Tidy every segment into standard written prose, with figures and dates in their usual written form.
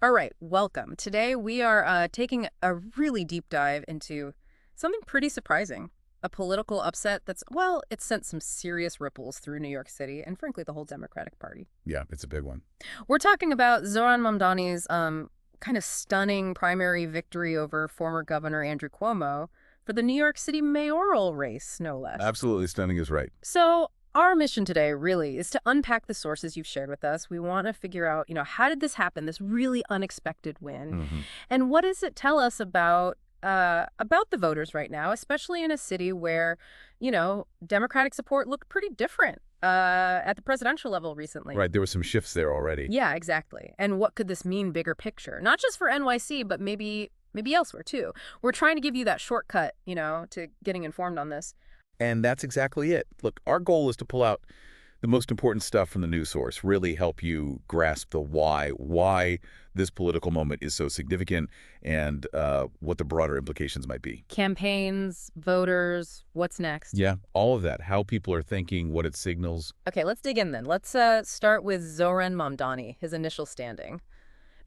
All right, welcome. Today we are taking a really deep dive into something pretty surprising. A political upset that's, well, it's sent some serious ripples through New York City and, frankly, the whole Democratic Party. Yeah, it's a big one. We're talking about Zohran Mamdani's kind of stunning primary victory over former Governor Andrew Cuomo for the New York City mayoral race, no less. Absolutely stunning is right. So our mission today really is to unpack the sources you've shared with us. We want to figure out, how did this happen, this really unexpected win? And what does it tell us about the voters right now, especially in a city where, Democratic support looked pretty different at the presidential level recently. Right, there were some shifts there already. Yeah, exactly. And what could this mean bigger picture? Not just for NYC, but maybe elsewhere too. We're trying to give you that shortcut, to getting informed on this. And that's exactly it. Look, our goal is to pull out the most important stuff from the news source, really help you grasp the why this political moment is so significant, and what the broader implications might be. Campaigns, voters, what's next? Yeah, all of that, how people are thinking, what it signals. Okay, let's dig in then. Let's start with Zohran Mamdani, his initial standing.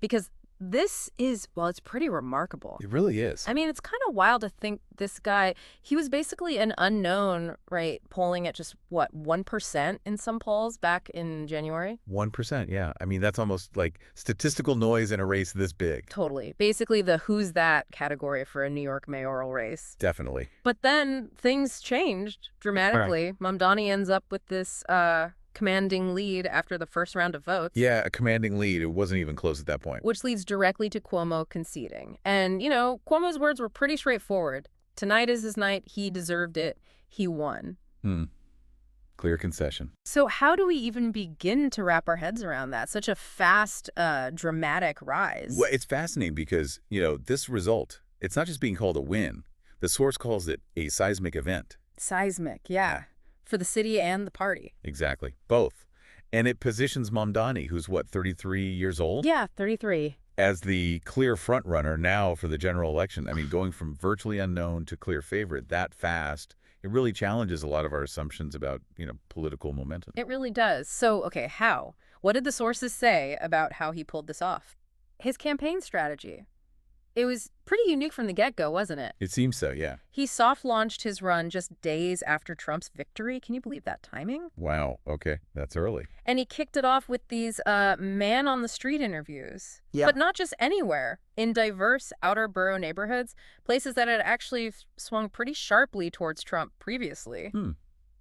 Because this is, well, it's pretty remarkable. It really is. I mean, it's kind of wild to think this guy, he was basically an unknown, right, polling at just, 1% in some polls back in January? 1%, yeah. I mean, that's almost like statistical noise in a race this big. Totally. Basically the who's that category for a New York mayoral race. Definitely. But then things changed dramatically. Mamdani ends up with this commanding lead after the first round of votes. Yeah, a commanding lead. It wasn't even close at that point. Which leads directly to Cuomo conceding. And, Cuomo's words were pretty straightforward. Tonight is his night. He deserved it. He won. Clear concession. So how do we even begin to wrap our heads around that? Such a fast, dramatic rise. Well, it's fascinating because, this result, it's not just being called a win. The source calls it a seismic event. Seismic, yeah. For the city and the party. Exactly. Both. And it positions Mamdani, who's 33 years old? Yeah, 33. As the clear frontrunner now for the general election. I mean, going from virtually unknown to clear favorite that fast, it really challenges a lot of our assumptions about, political momentum. It really does. So, okay, how? What did the sources say about how he pulled this off? His campaign strategy. It was pretty unique from the get-go, wasn't it? It seems so, yeah. He soft-launched his run just days after Trump's victory. Can you believe that timing? Wow, okay, that's early. And he kicked it off with these man-on-the-street interviews. Yeah. But not just anywhere. In diverse outer borough neighborhoods, places that had actually swung pretty sharply towards Trump previously.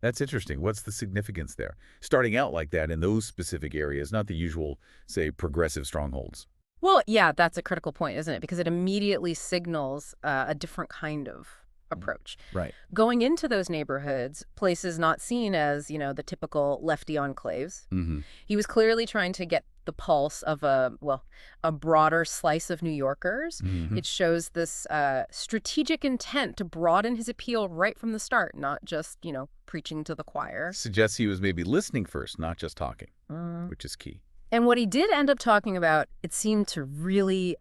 That's interesting. What's the significance there? Starting out like that in those specific areas, not the usual, say, progressive strongholds. Well, yeah, that's a critical point, isn't it? Because it immediately signals a different kind of approach. Right. Going into those neighborhoods, places not seen as, the typical lefty enclaves, he was clearly trying to get the pulse of a broader slice of New Yorkers. It shows this strategic intent to broaden his appeal right from the start, not just, preaching to the choir. Suggests he was maybe listening first, not just talking, which is key. And what he did end up talking about, it seemed to really,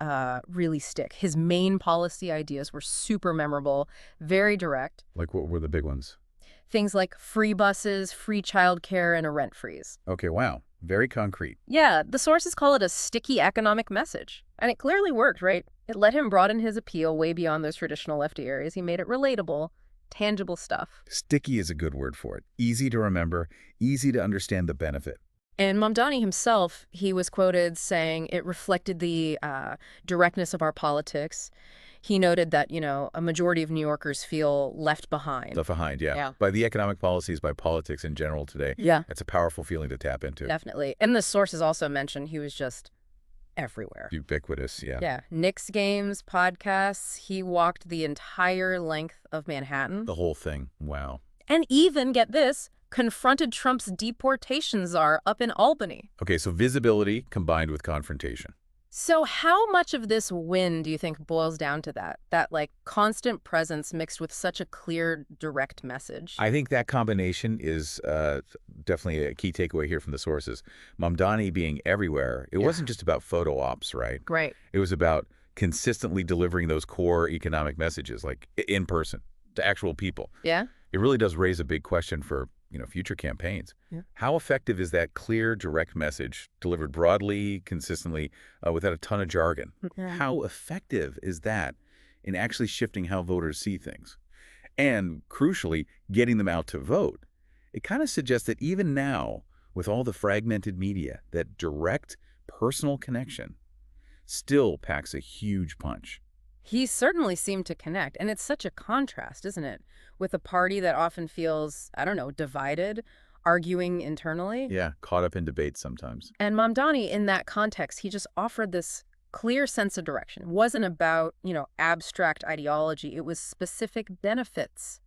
really stick. His main policy ideas were super memorable, very direct. Like what were the big ones? Things like free buses, free childcare, and a rent freeze. Okay, wow. Very concrete. Yeah, the sources call it a sticky economic message. And it clearly worked, right? It let him broaden his appeal way beyond those traditional lefty areas. He made it relatable, tangible stuff. Sticky is a good word for it. Easy to remember, easy to understand the benefit. And Mamdani himself, he was quoted saying it reflected the directness of our politics. He noted that, a majority of New Yorkers feel left behind. Left behind, yeah. By the economic policies, by politics in general today. Yeah. It's a powerful feeling to tap into. Definitely. And the sources also mentioned he was just everywhere. Ubiquitous, yeah. Yeah. Knicks games, podcasts. He walked the entire length of Manhattan. The whole thing. Wow. And even, get this, confronted Trump's deportation czar up in Albany. Okay, so visibility combined with confrontation. So how much of this win do you think boils down to that constant presence mixed with such a clear, direct message? I think that combination is definitely a key takeaway here from the sources. Mamdani being everywhere, it wasn't just about photo ops, right? Right. It was about consistently delivering those core economic messages, like in person, to actual people. Yeah? It really does raise a big question for future campaigns. Yeah. How effective is that clear, direct message delivered broadly, consistently, without a ton of jargon? Yeah. How effective is that in actually shifting how voters see things? And crucially, getting them out to vote. It kind of suggests that even now, with all the fragmented media, that direct personal connection still packs a huge punch. He certainly seemed to connect, and it's such a contrast, isn't it? With a party that often feels, I don't know, divided, arguing internally. Yeah, caught up in debates sometimes. And Mamdani, in that context, he just offered this clear sense of direction. It wasn't about, abstract ideology. It was specific benefits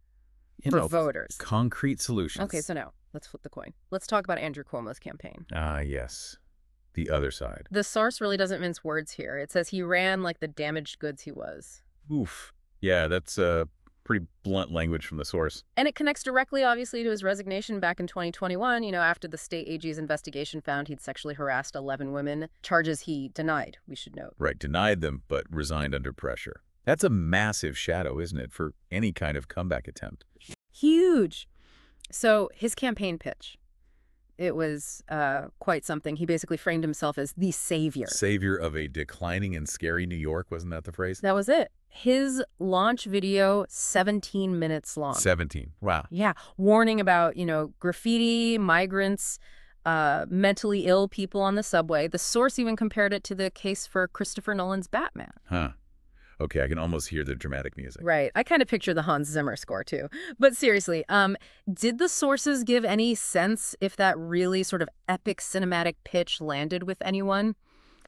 for voters. Concrete solutions. Okay, so now, let's flip the coin. Let's talk about Andrew Cuomo's campaign. Ah, yes. The other side. The source really doesn't mince words here. It says he ran like the damaged goods he was. Oof. Yeah, that's pretty blunt language from the source. And it connects directly, obviously, to his resignation back in 2021, after the state AG's investigation found he'd sexually harassed 11 women, charges he denied, we should note. Right, denied them, but resigned under pressure. That's a massive shadow, isn't it, for any kind of comeback attempt? Huge. So his campaign pitch, it was quite something. He basically framed himself as the savior. Savior of a declining and scary New York, wasn't that the phrase? That was it. His launch video, 17 minutes long. 17. Wow. Yeah. Warning about, graffiti, migrants, mentally ill people on the subway. The source even compared it to the case for Christopher Nolan's Batman. Huh. Okay, I can almost hear the dramatic music. Right. I kind of picture the Hans Zimmer score, too. But seriously, did the sources give any sense if that really sort of epic cinematic pitch landed with anyone?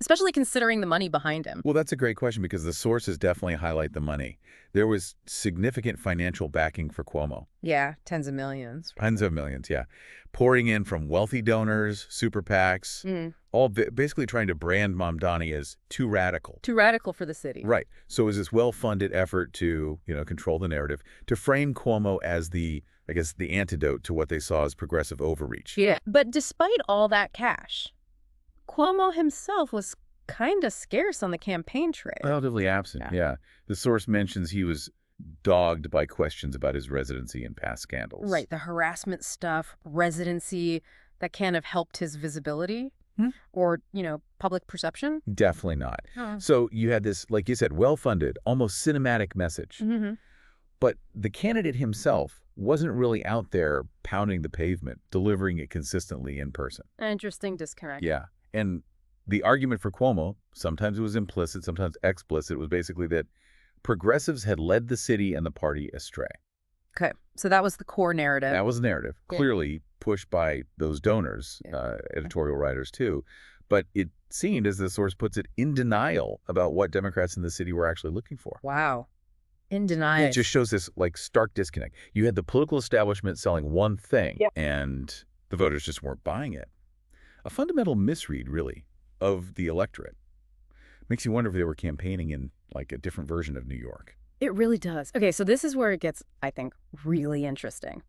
Especially considering the money behind him. Well, that's a great question because the sources definitely highlight the money. There was significant financial backing for Cuomo. Yeah, tens of millions. Tens of millions, yeah. Pouring in from wealthy donors, super PACs, all basically trying to brand Mamdani as too radical. Too radical for the city. Right. So it was this well-funded effort to, control the narrative, to frame Cuomo as the antidote to what they saw as progressive overreach. Yeah. But despite all that cash, Cuomo himself was kind of scarce on the campaign trail. Relatively absent, yeah. The source mentions he was dogged by questions about his residency and past scandals. Right, the harassment stuff, residency, that can't have helped his visibility or, public perception. Definitely not. So you had this, like you said, well-funded, almost cinematic message. But the candidate himself wasn't really out there pounding the pavement, delivering it consistently in person. Interesting disconnect. Yeah. And the argument for Cuomo, sometimes it was implicit, sometimes explicit, was basically that progressives had led the city and the party astray. Okay, so that was the core narrative. That was the narrative, clearly pushed by those donors, editorial writers too. But it seemed, as the source puts it, in denial about what Democrats in the city were actually looking for. Wow. In denial. It just shows this stark disconnect. You had the political establishment selling one thing, and the voters just weren't buying it. A fundamental misread, really, of the electorate. Makes you wonder if they were campaigning in a different version of New York. It really does. Okay, so this is where it gets, I think, really interesting.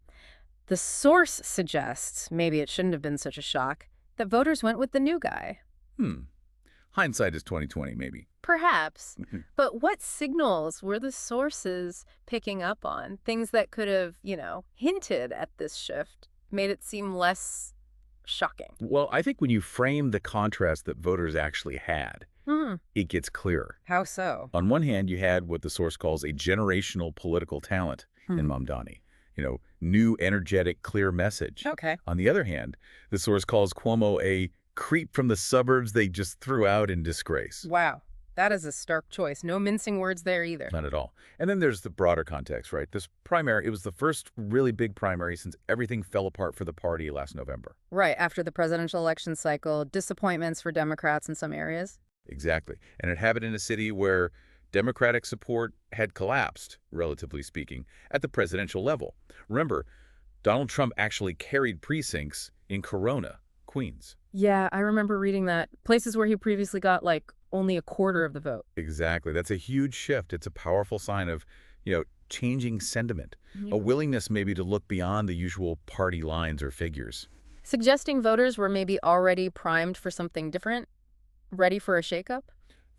The source suggests, maybe it shouldn't have been such a shock, that voters went with the new guy. Hindsight is 20/20, maybe. Perhaps. But what signals were the sources picking up on? Things that could have, hinted at this shift, made it seem less shocking. Well, I think when you frame the contrast that voters actually had, it gets clearer. How so? On one hand, you had what the source calls a generational political talent in Mamdani. New, energetic, clear message. Okay. On the other hand, the source calls Cuomo a creep from the suburbs they just threw out in disgrace. Wow. That is a stark choice. No mincing words there either. Not at all. And then there's the broader context, right? This primary, it was the first really big primary since everything fell apart for the party last November. Right, after the presidential election cycle, disappointments for Democrats in some areas. Exactly. And it happened in a city where Democratic support had collapsed, relatively speaking, at the presidential level. Remember, Donald Trump actually carried precincts in Corona, Queens. Yeah, I remember reading that. Places where he previously got, only a quarter of the vote. Exactly. That's a huge shift. It's a powerful sign of, changing sentiment, a willingness maybe to look beyond the usual party lines or figures. Suggesting voters were maybe already primed for something different, ready for a shakeup?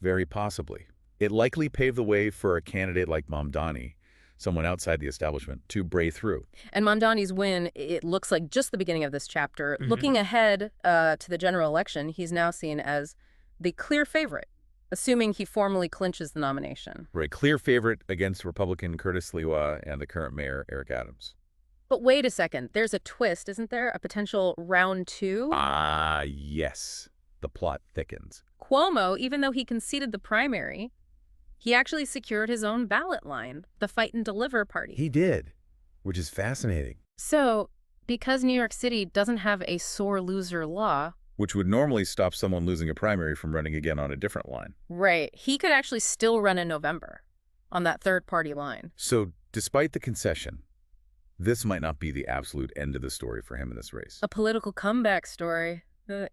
Very possibly. It likely paved the way for a candidate like Mamdani, someone outside the establishment, to break through. And Mamdani's win, it looks like just the beginning of this chapter. Looking ahead to the general election, he's now seen as the clear favorite, assuming he formally clinches the nomination. Right, clear favorite against Republican Curtis Sliwa and the current mayor, Eric Adams. But wait a second, there's a twist, isn't there? A potential round two? Ah, yes. The plot thickens. Cuomo, even though he conceded the primary, he actually secured his own ballot line, the Fight and Deliver party. He did, which is fascinating. So, because New York City doesn't have a sore loser law, Which would normally stop someone losing a primary from running again on a different line. right, he could actually still run in November on that third-party line. So, despite the concession, this might not be the absolute end of the story for him in this race. A political comeback story that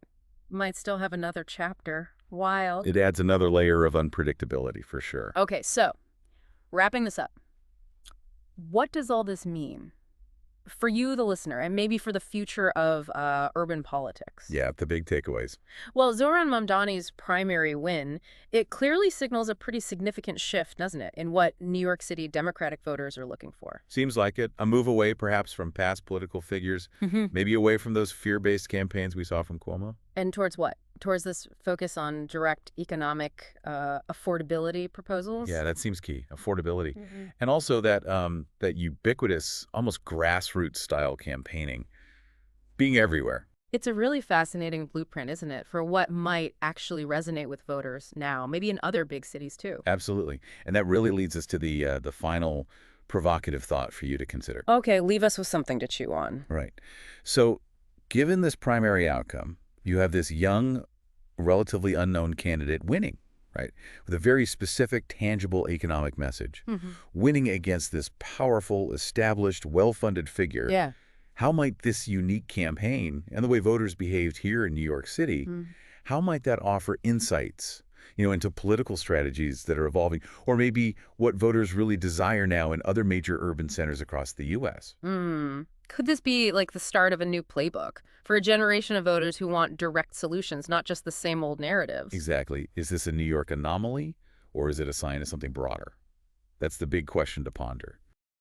might still have another chapter. Wild. It adds another layer of unpredictability, for sure. Okay, so, wrapping this up, what does all this mean for you, the listener, and maybe for the future of urban politics? Yeah, the big takeaways. Well, Zohran Mamdani's primary win, it clearly signals a pretty significant shift, doesn't it, in what New York City Democratic voters are looking for. Seems like it. A move away, perhaps, from past political figures, maybe away from those fear-based campaigns we saw from Cuomo. And towards what? Towards this focus on direct economic affordability proposals? Yeah, that seems key. Affordability. And also that that ubiquitous, almost grassroots-style campaigning being everywhere. It's a really fascinating blueprint, isn't it, for what might actually resonate with voters now, maybe in other big cities, too. Absolutely. And that really leads us to the final provocative thought for you to consider. Okay, leave us with something to chew on. Right. So given this primary outcome, you have this young, relatively unknown candidate winning, right, with a very specific, tangible economic message, winning against this powerful, established, well-funded figure. Yeah. How might this unique campaign and the way voters behaved here in New York City, how might that offer insights, into political strategies that are evolving, or maybe what voters really desire now in other major urban centers across the U.S.? Could this be like the start of a new playbook for a generation of voters who want direct solutions, not just the same old narratives? Exactly. Is this a New York anomaly, or is it a sign of something broader? That's the big question to ponder.